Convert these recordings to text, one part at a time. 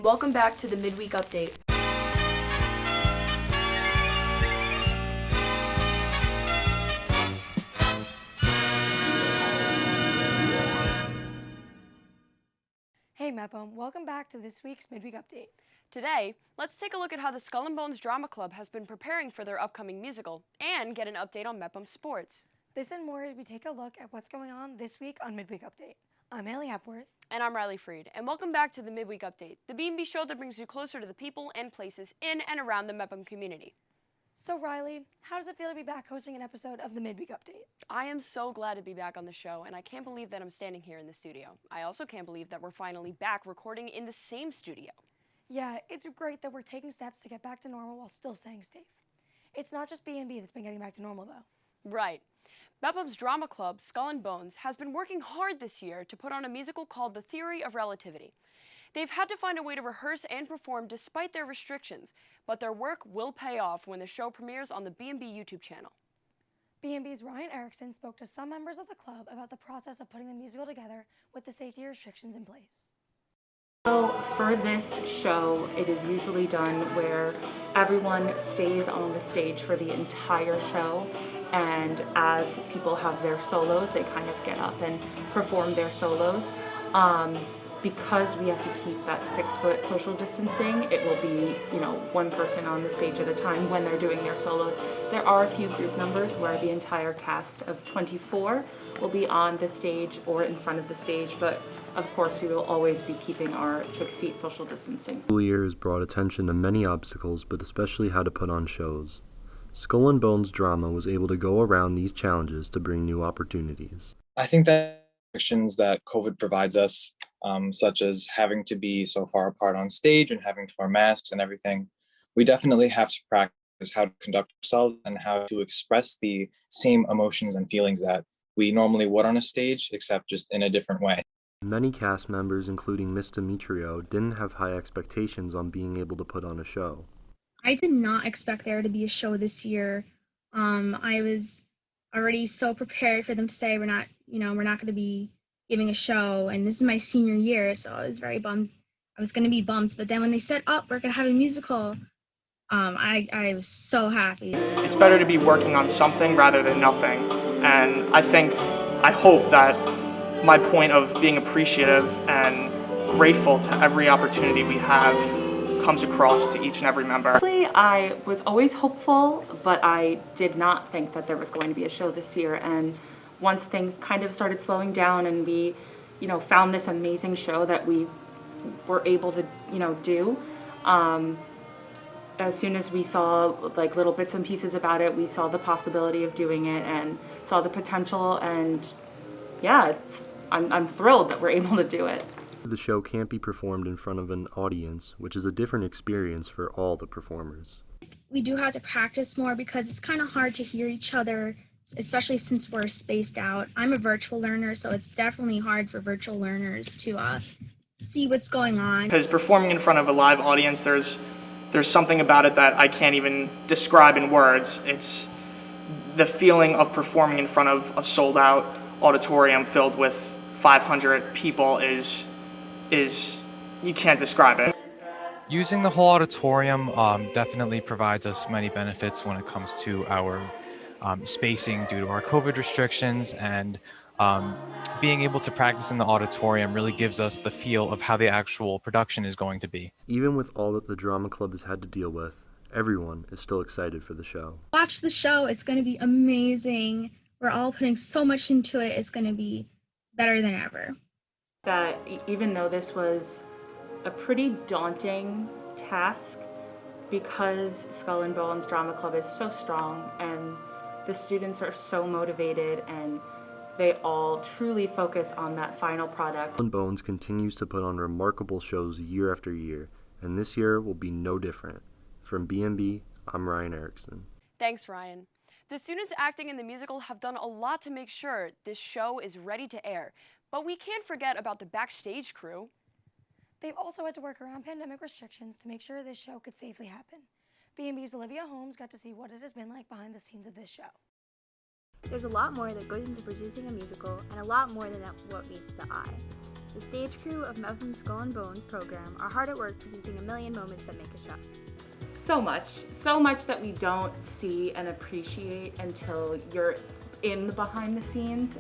Welcome back to the Midweek Update. Hey Mepham, welcome back to this week's Midweek Update. Today, let's take a look at how the Skull and Bones Drama Club has been preparing for their upcoming musical and get an update on Mepham sports. This and more as we take a look at what's going on this week on Midweek Update. I'm Haley Hepworth. And I'm Riley Freed, and welcome back to the Midweek Update, the B&B show that brings you closer to the people and places in and around the Mepham community. So Riley, how does it feel to be back hosting an episode of the Midweek Update? I am so glad to be back on the show, and I can't believe that I'm standing here in the studio. I also can't believe that we're finally back recording in the same studio. Yeah, it's great that we're taking steps to get back to normal while still staying safe. It's not just B&B that's been getting back to normal, though. Right. Mepham's drama club, Skull and Bones, has been working hard this year to put on a musical called The Theory of Relativity. They've had to find a way to rehearse and perform despite their restrictions, but their work will pay off when the show premieres on the B&B YouTube channel. B&B's Ryan Erickson spoke to some members of the club about the process of putting the musical together with the safety restrictions in place. So for this show, it is usually done where everyone stays on the stage for the entire show, and as people have their solos, they kind of get up and perform their solos. Because we have to keep that 6-foot social distancing, it will be, one person on the stage at a time when they're doing their solos. There are a few group numbers where the entire cast of 24 will be on the stage or in front of the stage, but of course we will always be keeping our 6 feet social distancing. School year has brought attention to many obstacles, but especially how to put on shows. Skull and Bones Drama was able to go around these challenges to bring new opportunities. I think that restrictions that COVID provides us, such as having to be so far apart on stage and having to wear masks and everything, we definitely have to practice how to conduct ourselves and how to express the same emotions and feelings that we normally would on a stage, except just in a different way. Many cast members, including Miss Demetrio, didn't have high expectations on being able to put on a show. I did not expect there to be a show this year. I was already so prepared for them to say we're not going to be giving a show, and this is my senior year, so I was very bummed. I was going to be bummed, but then when they said, we're going to have a musical, I was so happy. It's better to be working on something rather than nothing, and I hope that my point of being appreciative and grateful to every opportunity we have comes across to each and every member. Honestly, I was always hopeful, but I did not think that there was going to be a show this year, and once things kind of started slowing down and we, found this amazing show that we were able to, do, as soon as we saw like little bits and pieces about it, we saw the possibility of doing it and saw the potential, and yeah, I'm thrilled that we're able to do it. The show can't be performed in front of an audience, which is a different experience for all the performers. We do have to practice more because it's kind of hard to hear each other, especially since we're spaced out. I'm a virtual learner, so it's definitely hard for virtual learners to see what's going on. Because performing in front of a live audience, there's something about it that I can't even describe in words. It's the feeling of performing in front of a sold-out auditorium filled with 500 people is you can't describe it. Using the whole auditorium definitely provides us many benefits when it comes to our spacing due to our COVID restrictions, and being able to practice in the auditorium really gives us the feel of how the actual production is going to be. Even with all that the drama club has had to deal with, everyone is still excited for the show. Watch the show. It's going to be amazing. We're all putting so much into it. It's going to be better than ever. That even though this was a pretty daunting task, because Skull and Bones Drama Club is so strong and the students are so motivated and they all truly focus on that final product. Skull and Bones continues to put on remarkable shows year after year, and this year will be no different. From B&B, I'm Ryan Erickson. Thanks, Ryan. The students acting in the musical have done a lot to make sure this show is ready to air, but we can't forget about the backstage crew. They've also had to work around pandemic restrictions to make sure this show could safely happen. B&B's Olivia Holmes got to see what it has been like behind the scenes of this show. There's a lot more that goes into producing a musical, and a lot more than what meets the eye. The stage crew of Mepham's Skull and Bones program are hard at work producing a million moments that make a show. So much that we don't see and appreciate until you're in the behind the scenes.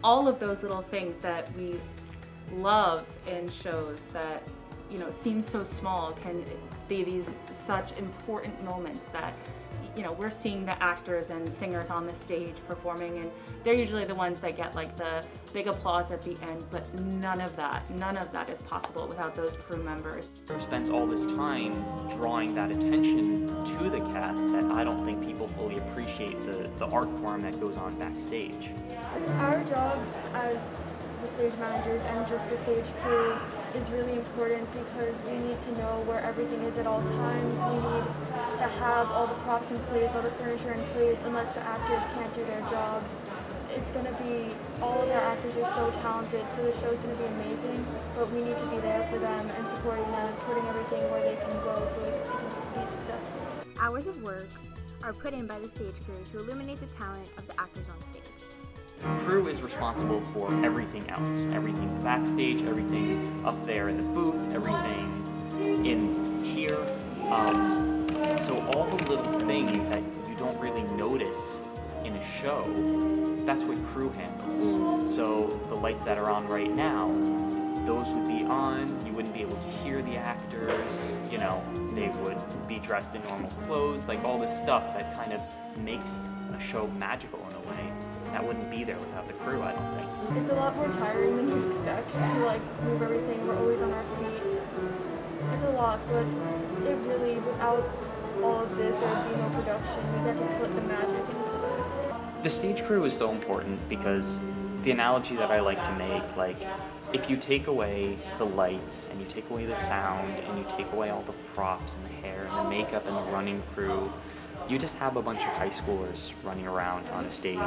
All of those little things that we love in shows that, you know, seem so small can be these such important moments that, you know, we're seeing the actors and singers on the stage performing, and they're usually the ones that get like the big applause at the end, but none of that is possible without those crew members. Crew spends all this time drawing that attention to the cast that I don't think people fully appreciate the art form that goes on backstage. Our jobs as the stage managers and just the stage crew is really important because we need to know where everything is at all times. We need to have all the props in place, all the furniture in place, unless the actors can't do their jobs. It's going to be, all of our actors are so talented, so the show's going to be amazing, but we need to be there for them and supporting them and putting everything where they can go so they can be successful. Hours of work are put in by the stage crew to illuminate the talent of the actors on stage. The crew is responsible for everything else, everything backstage, everything up there in the booth, everything in here. So all the little things that you don't really notice in a show, that's what crew handles. So the lights that are on right now, those would be on, you wouldn't be able to hear the actors, you know, they would be dressed in normal clothes, like all this stuff that kind of makes a show magical in a way. That wouldn't be there without the crew, I don't think. It's a lot more tiring than you'd expect to like move everything. We're always on our feet. It's a lot, but it really, without all of this, there would be no production. We get to put the magic into it. The stage crew is so important because the analogy that I like to make, like, if you take away the lights and you take away the sound and you take away all the props and the hair and the makeup and the running crew, you just have a bunch of high schoolers running around on a stage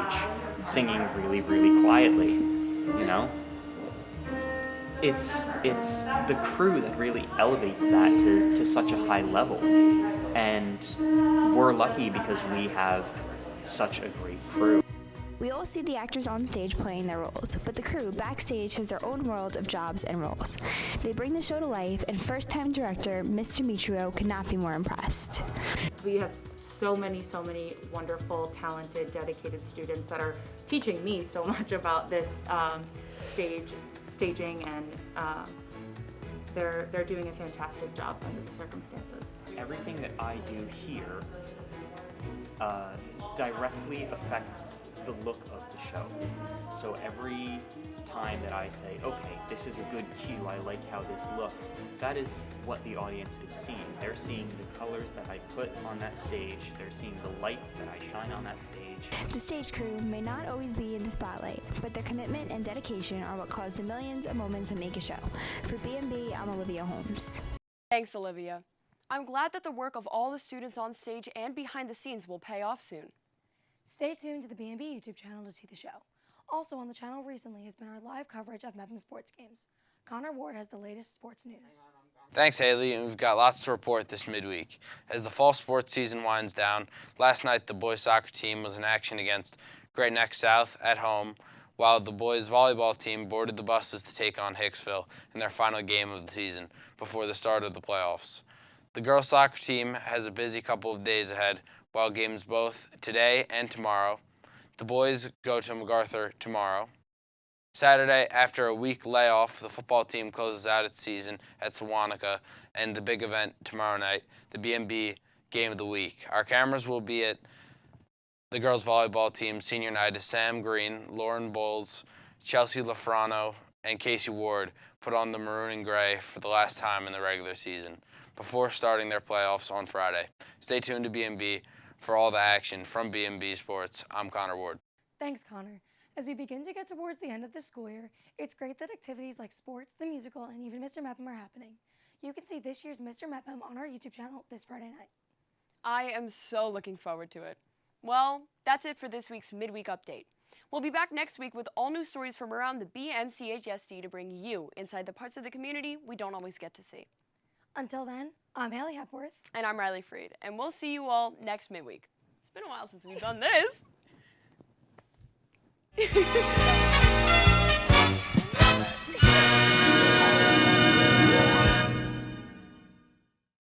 singing really, really quietly, you know? It's the crew that really elevates that to such a high level. And we're lucky because we have such a great crew. We all see the actors on stage playing their roles, but the crew backstage has their own world of jobs and roles. They bring the show to life, and first-time director Mr. Mitrio could not be more impressed. We have so many wonderful, talented, dedicated students that are teaching me so much about this staging, and they're doing a fantastic job under the circumstances. Everything that I do here directly affects the look of the show. So every time that I say, okay, this is a good cue, I like how this looks, that is what the audience is seeing. They're seeing the colors that I put on that stage, they're seeing the lights that I shine on that stage. The stage crew may not always be in the spotlight, but their commitment and dedication are what cause the millions of moments that make a show. For B&B, I'm Olivia Holmes. Thanks, Olivia. I'm glad that the work of all the students on stage and behind the scenes will pay off soon. Stay tuned to the B&B YouTube channel to see the show. Also on the channel recently has been our live coverage of Mepham sports games. Connor Ward has the latest sports news. Thanks, Haley, and we've got lots to report this midweek. As the fall sports season winds down, last night the boys soccer team was in action against Great Neck South at home, while the boys volleyball team boarded the buses to take on Hicksville in their final game of the season before the start of the playoffs. The girls soccer team has a busy couple of days ahead, while games both today and tomorrow. The boys go to MacArthur tomorrow. Saturday, after a week layoff, the football team closes out its season at Sewanaka, and the big event tomorrow night, the B&B Game of the Week. Our cameras will be at the girls volleyball team senior night as Sam Green, Lauren Bowles, Chelsea Lafrano, and Casey Ward put on the maroon and gray for the last time in the regular season before starting their playoffs on Friday. Stay tuned to B&B for all the action from B&B Sports. I'm Connor Ward. Thanks, Connor. As we begin to get towards the end of this school year, it's great that activities like sports, the musical, and even Mr. Mepham are happening. You can see this year's Mr. Mepham on our YouTube channel this Friday night. I am so looking forward to it. Well, that's it for this week's Midweek Update. We'll be back next week with all new stories from around the BMCHSD to bring you inside the parts of the community we don't always get to see. Until then, I'm Haley Hepworth. And I'm Riley Freed, and we'll see you all next midweek. It's been a while since we've done this.